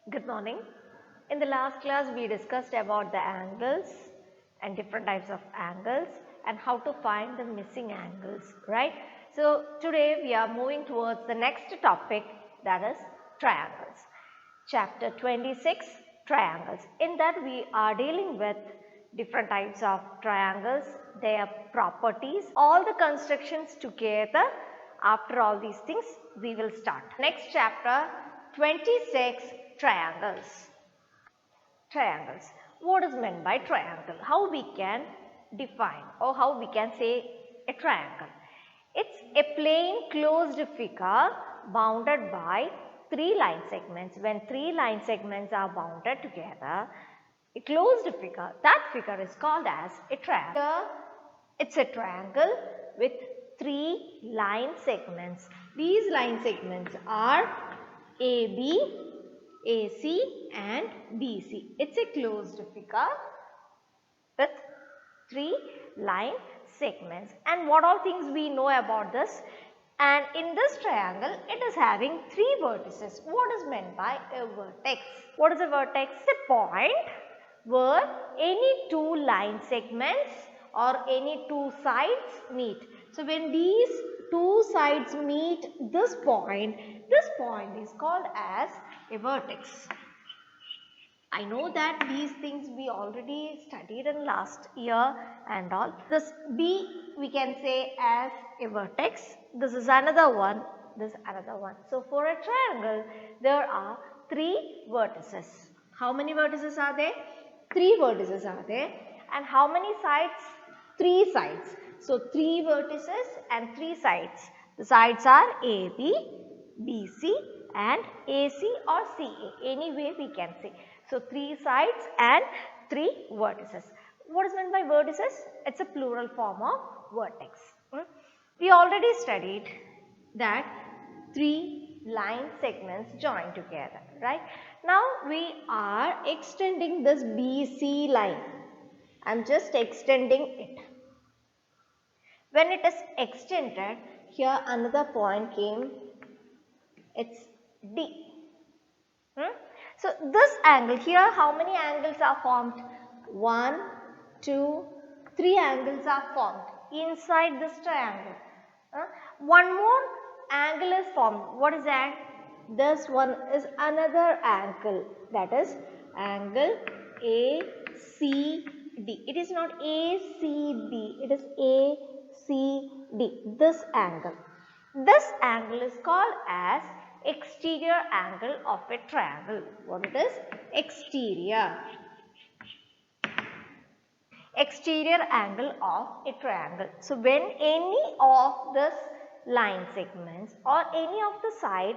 Good morning. In the last class we discussed about the angles and different types of angles and how to find the missing angles, right. So today we are moving towards the next topic, that is triangles. Chapter 26, triangles. In that we are dealing with different types of triangles, their properties, all the constructions together. After all these things we will start. Next chapter 26, triangles. Triangles. What is meant by triangle? How we can define or how we can say a triangle? It's a plain closed figure bounded by three line segments. When three line segments are bounded together, a closed figure, that figure is called as a triangle. Here it's a triangle with three line segments. These line segments are AB, AC and BC. It's a closed figure with three line segments. And what all things we know about this? And in this triangle, it is having three vertices. What is meant by a vertex? What is a vertex? A point where any two line segments or any two sides meet. So when these two sides meet this point is called as a vertex. I know that these things we already studied in last year and all. This B we can say as a vertex. This is another one. This another one. So for a triangle there are three vertices. How many vertices are there? Three vertices are there. And how many sides? Three sides. So three vertices and three sides. The sides are AB, BC and AC or CA. Any way we can say. So three sides and three vertices. What is meant by vertices? It's a plural form of vertex. We already studied that three line segments join together, right? Now we are extending this BC line. I am just extending it. When it is extended, here another point came, it's D. So this angle here, how many angles are formed? 1, 2, 3 angles are formed inside this triangle. One more angle is formed. What is that? This one is another angle, that is angle ACD. It is not ACB, it is ACD, this angle. This angle is called as exterior angle of a triangle. What it is? Exterior. Exterior angle of a triangle. So when any of this line segments or any of the side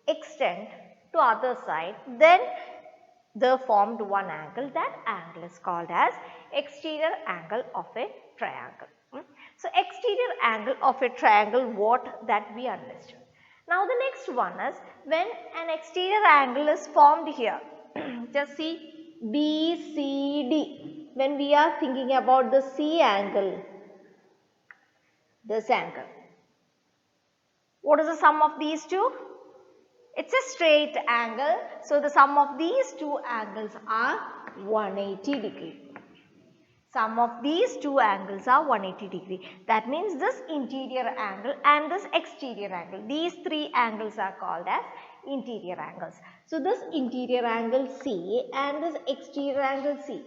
extend to other side, then they formed one angle. That angle is called as exterior angle of a triangle. So exterior angle of a triangle, what that we understood. Now the next one is when an exterior angle is formed here. Just see BCD. When we are thinking about the C angle, this angle. What is the sum of these two? It's a straight angle. So the sum of these two angles are 180 degree. Sum of these two angles are 180 degree. That means this interior angle and this exterior angle. These three angles are called as interior angles. So this interior angle C and this exterior angle C.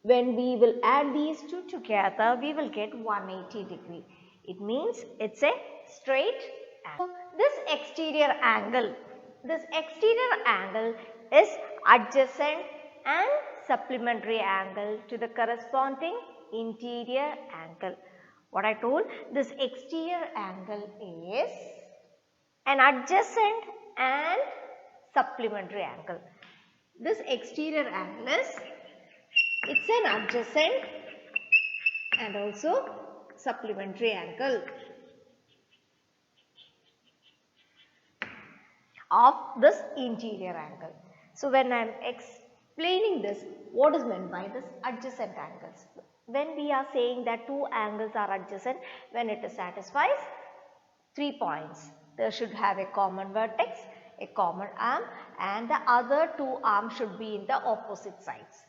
When we will add these two together, we will get 180 degree. It means it's a straight angle. This exterior angle is adjacent and supplementary angle to the corresponding interior angle. What I told, this exterior angle is an adjacent and supplementary angle. This exterior angle is, it's an adjacent and also supplementary angle of this interior angle. So when I am explaining this, what is meant by this adjacent angles? When we are saying that two angles are adjacent, when it satisfies 3 points, they should have a common vertex. a common arm, and the other two arms should be in the opposite sides.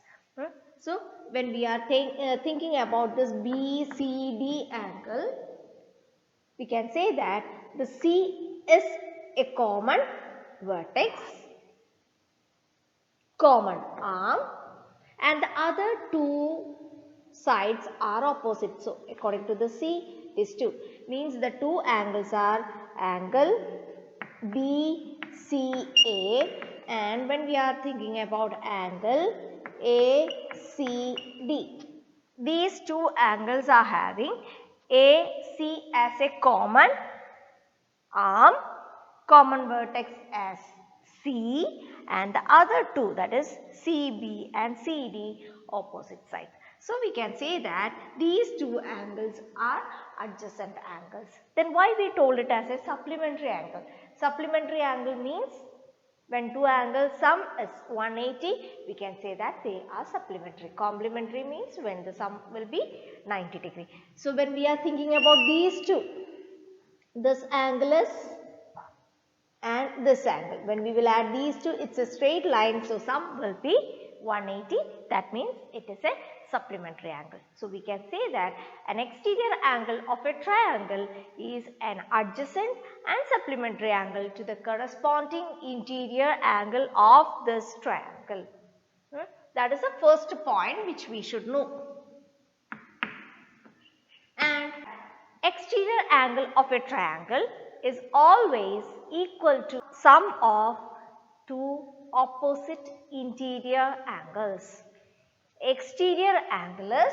So, when we are thinking about this BCD angle, we can say that the C is a common vertex, common arm, and the other two sides are opposite. So, according to the C, these two means the two angles are angle BCA, and when we are thinking about angle ACD, these two angles are having AC as a common arm, common vertex as C, and the other two, that is CB and CD, opposite sides. So, we can say that these two angles are adjacent angles. Then why we told it as a supplementary angle? Supplementary angle means when two angles sum is 180, we can say that they are supplementary. Complementary means when the sum will be 90 degree. So, when we are thinking about these two, this angle is and this angle. When we will add these two, it's a straight line, so sum will be 180. That means it is a supplementary angle. So, we can say that an exterior angle of a triangle is an adjacent and supplementary angle to the corresponding interior angle of this triangle. That is the first point which we should know. And exterior angle of a triangle is always equal to sum of two opposite interior angles. Exterior angle is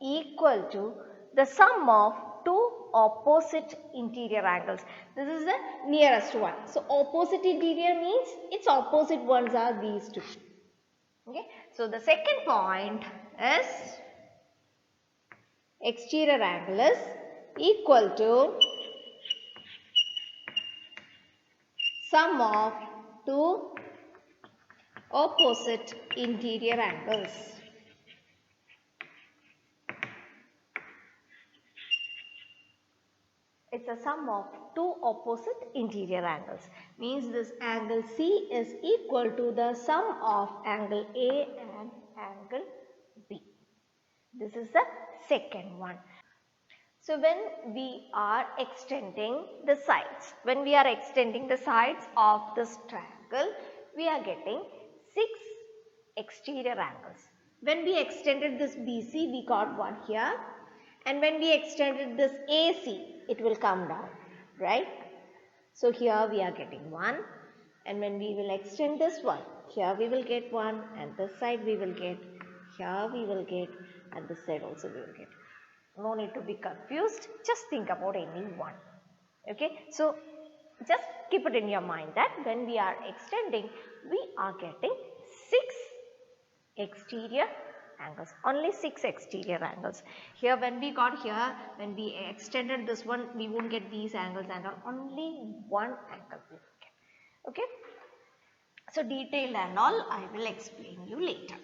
equal to the sum of two opposite interior angles. This is the nearest one. So, opposite interior means its opposite ones are these two. Okay. So, the second point is exterior angle is equal to sum of two opposite interior angles. It's a sum of two opposite interior angles. Means this angle C is equal to the sum of angle A and angle B. This is the second one. So, when we are extending the sides, of this triangle, we are getting 6 exterior angles. When we extended this BC, we got one here, and when we extended this AC, it will come down, right? So, here we are getting one, and when we will extend this one, here we will get one, and this side we will get, here we will get, and this side also we will get. No need to be confused, just think about any one. Okay. So, just keep it in your mind that when we are extending, we are getting 6 exterior angles, only 6 exterior angles. Here when we got here, when we extended this one, we won't get these angles and only one angle we will get. Okay. So, detail and all I will explain you later.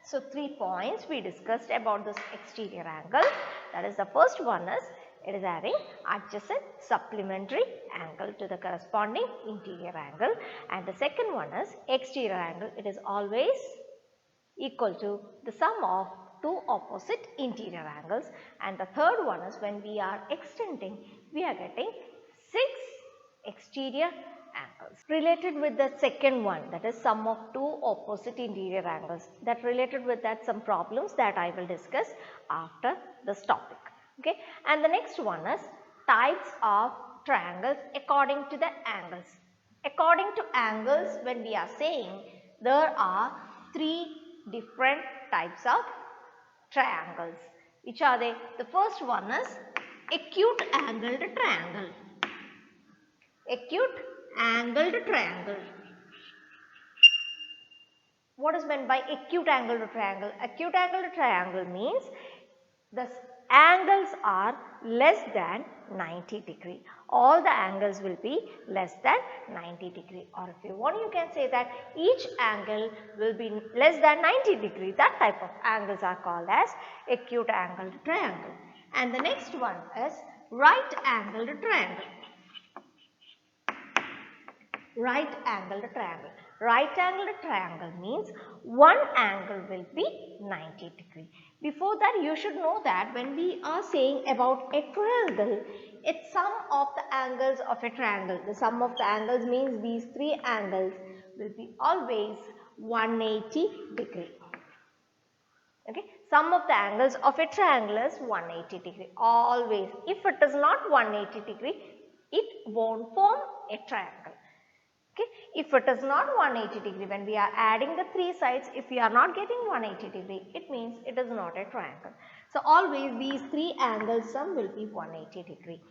So, 3 points we discussed about this exterior angle. That is, the first one is it is having adjacent supplementary angle to the corresponding interior angle, and the second one is exterior angle. It is always equal to the sum of two opposite interior angles, and the third one is when we are extending, we are getting 6 exterior angles. Related with the second one, that is sum of two opposite interior angles, that related with that some problems that I will discuss after this topic. Okay. And the next one is types of triangles according to the angles. According to angles, when we are saying there are 3 different types of triangles. Which are they? The first one is acute angled triangle. Acute angled triangle. What is meant by acute angled triangle? Acute angled triangle means the angles are less than 90 degree. All the angles will be less than 90 degree, or if you want, you can say that each angle will be less than 90 degree. That type of angles are called as acute angled triangle. And the next one is right angled triangle. Right angled triangle. Right angled triangle means one angle will be 90 degree. Before that you should know that when we are saying about a triangle, it's sum of the angles of a triangle. The sum of the angles means these three angles will be always 180 degree. Okay, sum of the angles of a triangle is 180 degree always. If it is not 180 degree, it won't form a triangle. Okay, if it is not 180 degree, when we are adding the three sides, if we are not getting 180 degree, it means it is not a triangle. So always these three angles sum will be 180 degree.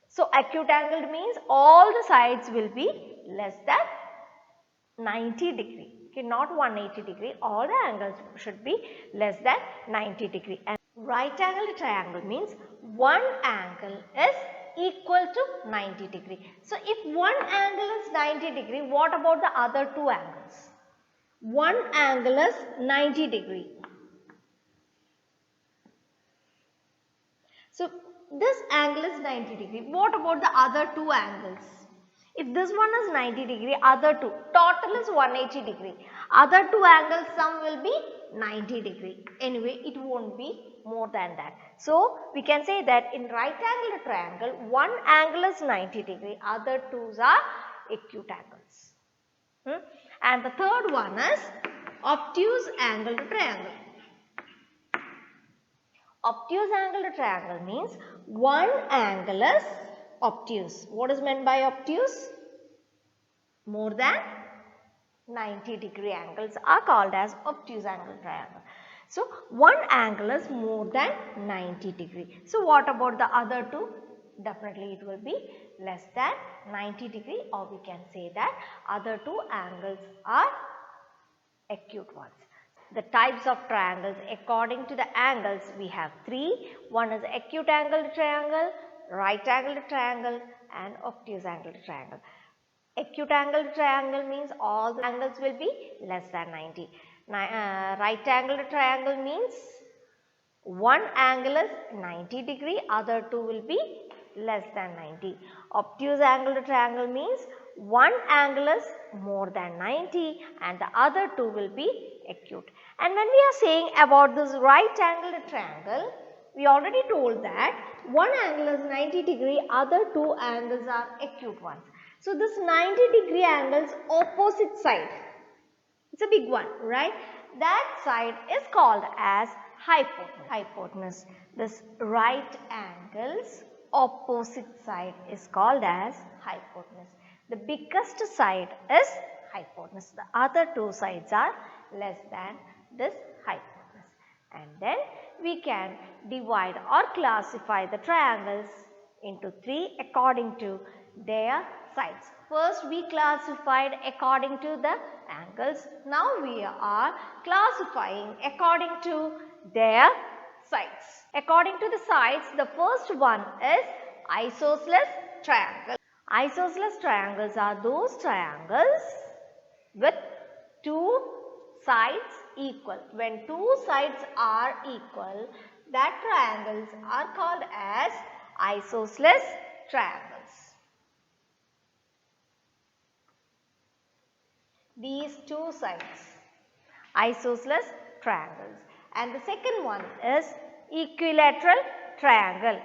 So acute angled means all the sides will be less than 90 degree. Okay, not 180 degree, all the angles should be less than 90 degree. And right angled triangle means one angle is equal to 90 degree. So if one angle is 90 degree, what about the other two angles? One angle is 90 degree. So this angle is 90 degree. What about the other two angles? If this one is 90 degree, other two, total is 180 degree. Other two angles sum will be 90 degree. Anyway, it won't be more than that. So we can say that in right angled triangle, one angle is 90 degree, other twos are acute angles. And the third one is obtuse angled triangle. Obtuse angled triangle means one angle is obtuse. What is meant by obtuse? More than 90 degree angles are called as obtuse angle triangle. So one angle is more than 90 degree. So what about the other two? Definitely it will be less than 90 degree, or we can say that other two angles are acute ones. The types of triangles, according to the angles, we have three. One is acute angled triangle, right angled triangle and obtuse angled triangle. Acute angled triangle means all the angles will be less than 90. Right angled triangle means one angle is 90 degree, other two will be less than 90. Obtuse angled triangle means one angle is more than 90 and the other two will be acute. And when we are saying about this right angled triangle, we already told that one angle is 90 degree, other two angles are acute ones. So this 90 degree angle's opposite side, it's a big one, right? That side is called as hypotenuse. This right angle's opposite side is called as hypotenuse. The biggest side is hypotenuse. The other two sides are less than this hypotenuse. And then we can divide or classify the triangles into three according to their sides. First we classified according to the angles. Now we are classifying according to their sides. According to the sides, the first one is isosceles triangle. Isosceles triangles are those triangles with two sides equal. When two sides are equal, that triangles are called as isosceles triangles. These two sides, isosceles triangles. And the second one is equilateral triangle.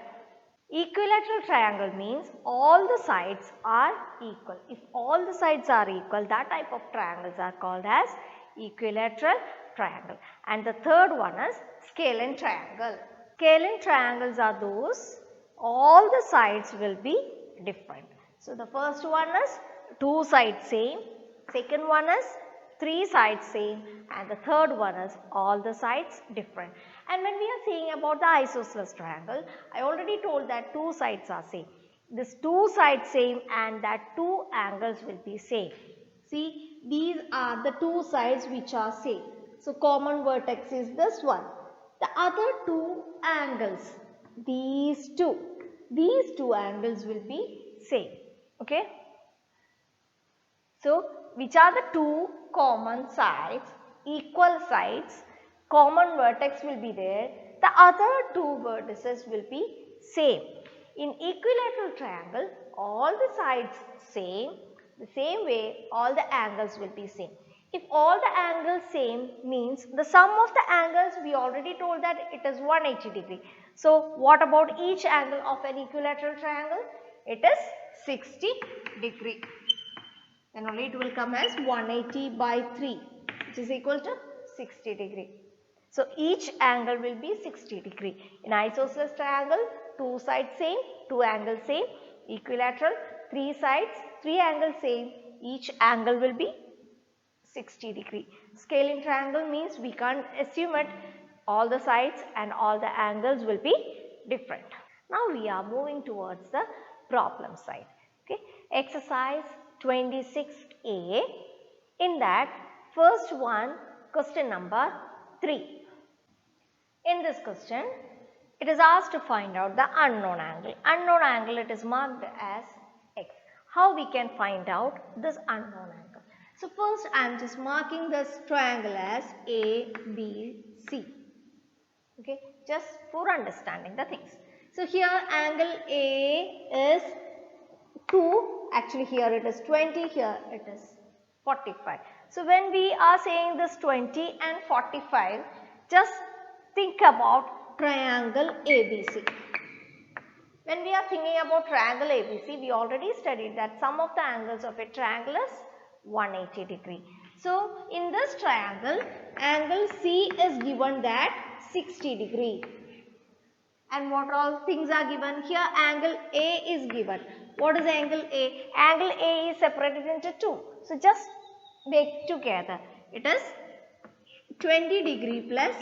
Equilateral triangle means all the sides are equal. If all the sides are equal, that type of triangles are called as equilateral triangle. And the third one is scalene triangle. Scalene triangles are those all the sides will be different. So the first one is two sides same, second one is three sides same, and the third one is all the sides different. And when we are saying about the isosceles triangle, I already told that two sides are same. This two sides same and that two angles will be same. See, these are the two sides which are same. So common vertex is this one. The other two angles, these two angles will be same. Okay. So which are the two common sides, equal sides, common vertex will be there, the other two vertices will be same. In equilateral triangle, all the sides same, The same way all the angles will be same. If all the angles same means the sum of the angles, we already told that it is 180 degree. So what about each angle of an equilateral triangle? It is 60 degree. Then only it will come as 180 by 3, which is equal to 60 degree. So each angle will be 60 degree. In isosceles triangle, 2 sides same, 2 angles same. Equilateral, 3 sides, 3 angles same. Each angle will be 60 degree. Scaling triangle means we can't assume it. All the sides and all the angles will be different. Now we are moving towards the problem side. Okay. Exercise 26A. In that, first one, question number 3. In this question, it is asked to find out the unknown angle. Unknown angle, it is marked as x. How we can find out this unknown angle? So first I am just marking this triangle as ABC. Okay, just for understanding the things. So here angle A is 2, actually here it is 20, here it is 45. So when we are saying this 20 and 45, just think about triangle ABC. When we are thinking about triangle ABC, we already studied that sum of the angles of a triangle is 180 degree. So in this triangle, angle C is given that 60 degree. And what all things are given here? Angle A is given. What is angle A? Angle A is separated into 2. So just make together. It is 20 degree plus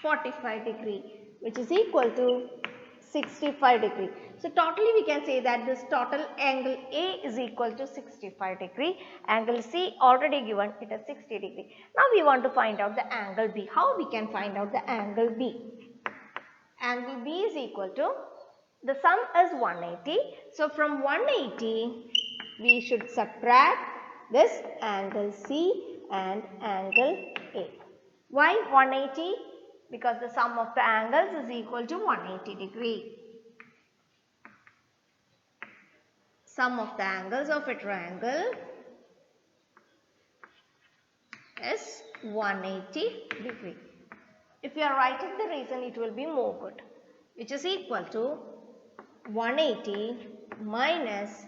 45 degree, which is equal to 65 degree. So totally we can say that this total angle A is equal to 65 degree. Angle C already given, it is 60 degree. Now we want to find out the angle B. How we can find out the angle B? Angle B is equal to, the sum is 180. So from 180 we should subtract this angle C and angle A. Why 180? Because the sum of the angles is equal to 180 degree. Sum of the angles of a triangle is 180 degree. If you are writing the reason, it will be more good, which is equal to 180 minus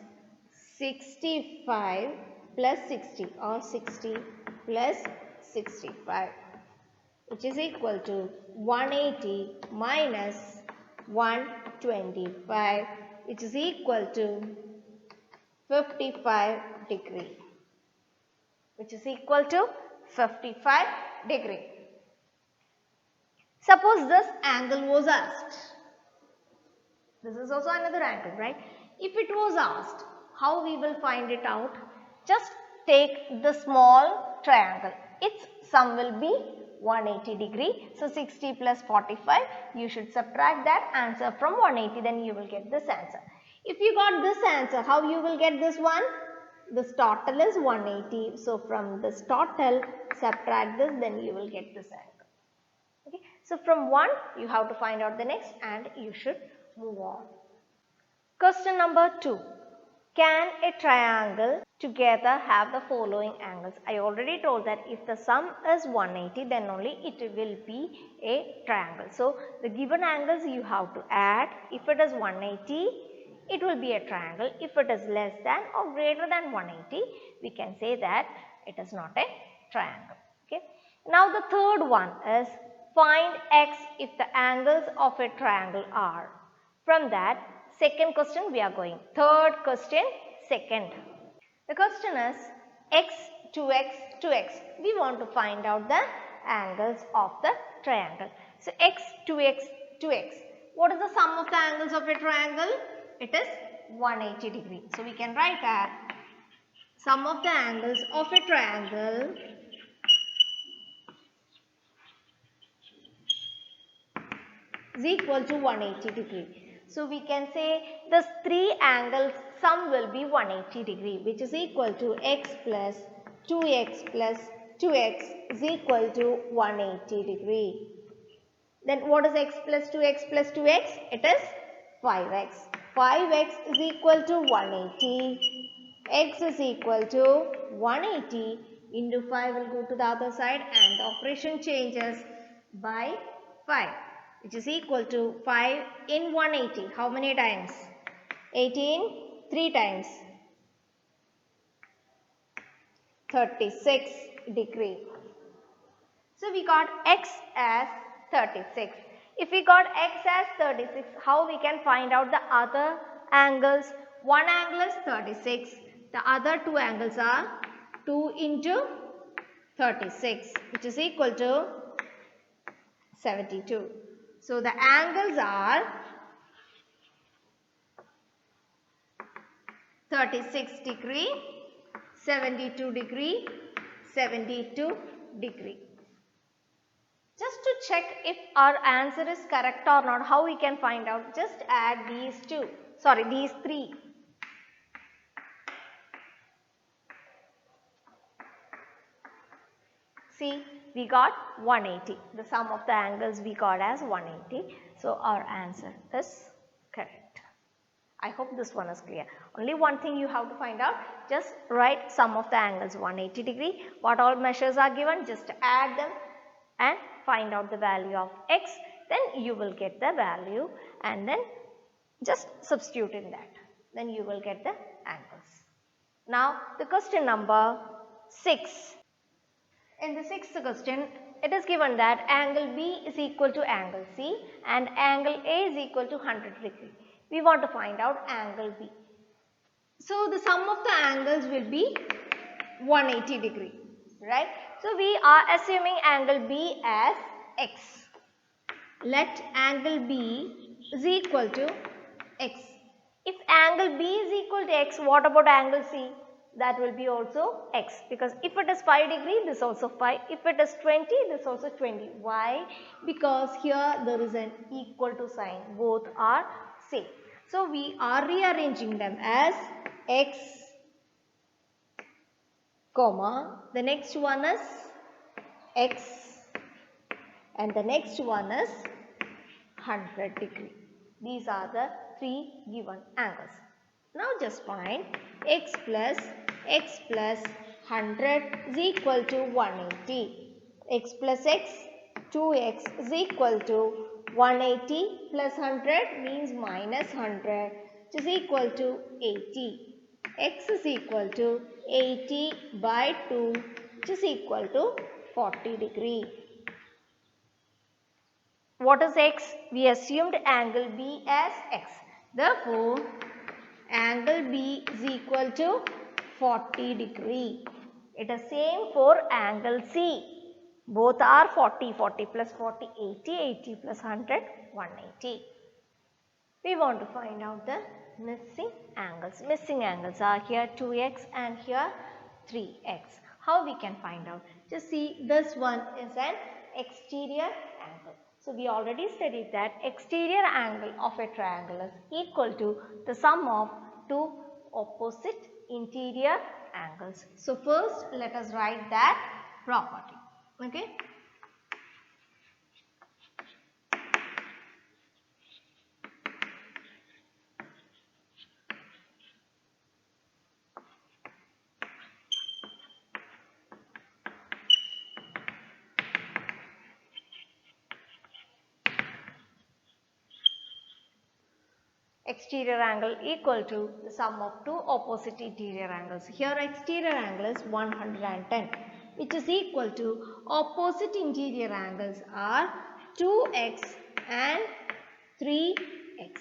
65 plus 60 or 60 plus 65, which is equal to 180 minus 125, which is equal to 55 degree, which is equal to 55 degree. Suppose this angle was asked. This is also another angle, right? If it was asked, how we will find it out? Just take the small triangle. Its sum will be 180 degree. So 60 plus 45, you should subtract that answer from 180, then you will get this answer. If you got this answer, how you will get this one? This total is 180. So from this total, subtract this, then you will get this angle. Okay. So from 1, you have to find out the next and you should move on. Question number 2. Can a triangle together have the following angles? I already told that if the sum is 180, then only it will be a triangle. So the given angles you have to add. If it is 180, it will be a triangle. If it is less than or greater than 180, we can say that it is not a triangle. Okay. Now the third one is find x if the angles of a triangle are. From that, second question we are going. Third question, second. The question is x, 2x, 2x. We want to find out the angles of the triangle. So x, 2x, 2x. What is the sum of the angles of a triangle? It is 180 degree. So we can write that sum of the angles of a triangle is equal to 180 degree. So we can say this 3 angles sum will be 180 degree, which is equal to x plus 2x plus 2x is equal to 180 degree. Then what is x plus 2x plus 2x? It is 5x. 5x is equal to 180. x is equal to 180 into 5 will go to the other side and the operation changes by 5, which is equal to 5 in 180. How many times? 18, 3 times. 36 degree. So we got x as 36. If we got x as 36, how we can find out the other angles? One angle is 36. The other two angles are 2 into 36, which is equal to 72. So the angles are 36 degree, 72 degree, 72 degree. Just to check if our answer is correct or not, how we can find out? Just add these three. See, we got 180. The sum of the angles we got as 180. So our answer is correct. I hope this one is clear. Only one thing you have to find out, just write sum of the angles 180 degree. What all measures are given, just add them and find out the value of x. Then you will get the value and then just substitute in that. Then you will get the angles. Now the question number 6. In the 6th question, it is given that angle B is equal to angle C and angle A is equal to 100 degree. We want to find out angle B. So the sum of the angles will be 180 degree, right? So we are assuming angle B as x. Let angle B is equal to x. If angle B is equal to x, what about angle C? That will be also x, because if it is 5 degree, this also 5. If it is 20, this also 20. Why? Because here there is an equal to sign. Both are same. So we are rearranging them as x, comma, the next one is x and the next one is 100 degree. These are the three given angles. Now just find x plus 100 is equal to 180. X plus x, 2x is equal to 180 plus 100 means minus 100, which is equal to 80. X is equal to 80 by 2, which is equal to 40 degree. What is x? We assumed angle B as x. Therefore, angle B is equal to 40 degree. It is same for angle C. Both are 40, 40 plus 40, 80, 80 plus 100, 180. We want to find out the missing angles. Missing angles are here 2x and here 3x. How we can find out? Just see, this one is an exterior angle. So we already studied that exterior angle of a triangle is equal to the sum of two opposite interior angles. So first let us write that property. Okay. Exterior angle equal to the sum of two opposite interior angles. Here exterior angle is 110, which is equal to opposite interior angles are 2x and 3x.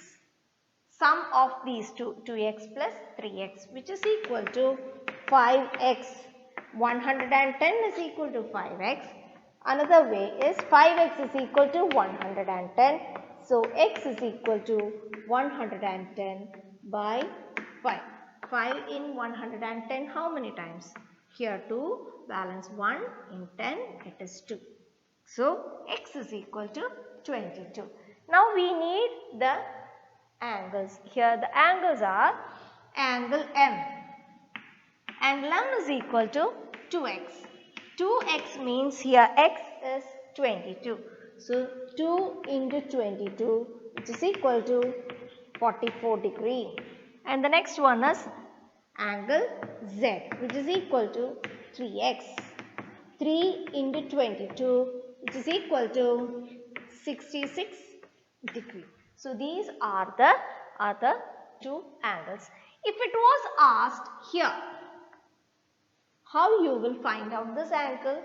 Sum of these two, 2x plus 3x, which is equal to 5x. 110 is equal to 5x. Another way is 5x is equal to 110. So x is equal to 110 by 5. 5 in 110 how many times? Here 2, balance 1 in 10, it is 2. So x is equal to 22. Now we need the angles. Here the angles are angle M. Angle M is equal to 2x. 2x means here x is 22. So 2 into 22, which is equal to 44 degree. And the next one is angle Z, which is equal to 3x. 3 into 22, which is equal to 66 degree. So these are the two angles. If it was asked here, how you will find out this angle?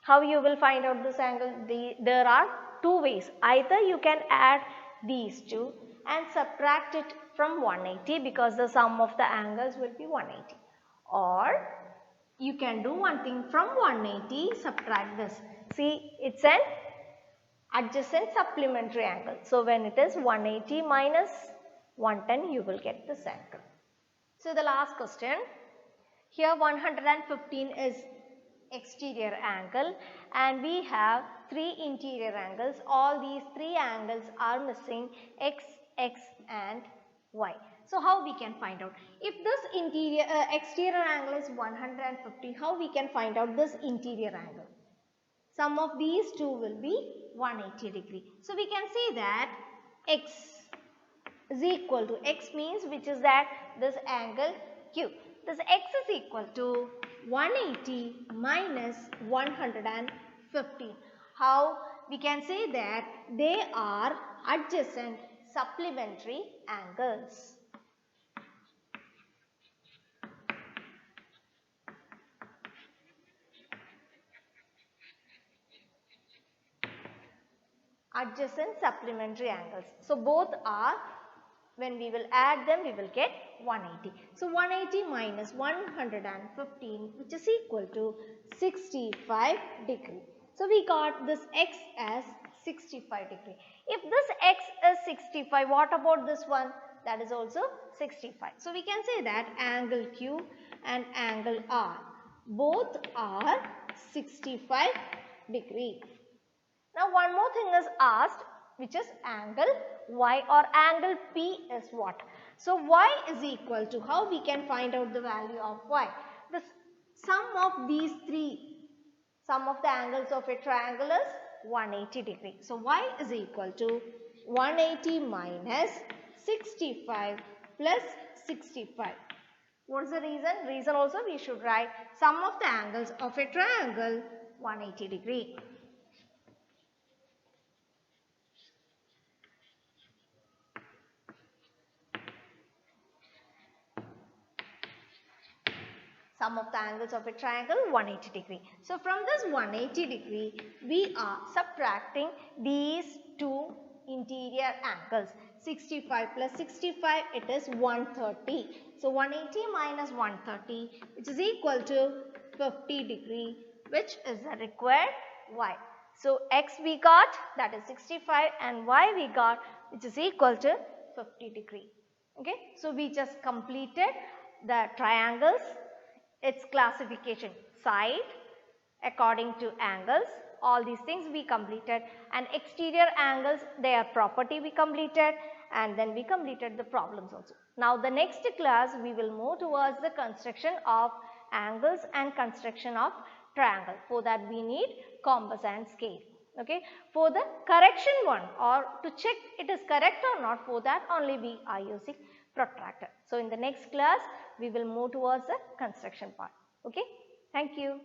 How you will find out this angle? There are two ways. Either you can add these two and subtract it from 180 because the sum of the angles will be 180. Or you can do one thing, from 180 subtract this. See, it's an adjacent supplementary angle. So when it is 180 minus 110, you will get this angle. So the last question, here 115 is exterior angle and we have three interior angles. All these three angles are missing x, x and y. So how we can find out? If this exterior angle is 115, how we can find out this interior angle? Sum of these two will be 180 degree. So we can say that x is equal to, x means which is that this angle Q. This x is equal to 180 minus 115. How we can say that they are adjacent supplementary angles. Adjacent supplementary angles. So both are, when we will add them, we will get 180. So 180 minus 115, which is equal to 65 degree. So we got this x as 65 degree. If this x is 65, what about this one? That is also 65. So we can say that angle Q and angle R, both are 65 degree. Now one more thing is asked, which is angle Y or angle P is what? So y is equal to, how we can find out the value of y? The sum of these three, sum of the angles of a triangle is 180 degree. So y is equal to 180 minus 65 plus 65. What is the reason? Reason also we should write sum of the angles of a triangle 180 degree. Sum of the angles of a triangle 180 degree. So from this 180 degree, we are subtracting these two interior angles. 65 plus 65, it is 130. So 180 minus 130, which is equal to 50 degree, which is the required y. So x we got, that is 65, and y we got, which is equal to 50 degree. Okay, so we just completed the triangles, its classification, side according to angles, all these things we completed, and exterior angles, their property we completed, and then we completed the problems also. Now the next class we will move towards the construction of angles and construction of triangle. For that we need compass and scale. Okay, for the correction one, or to check it is correct or not, for that only we are using protractor. So in the next class we will move towards the construction part. Okay, thank you.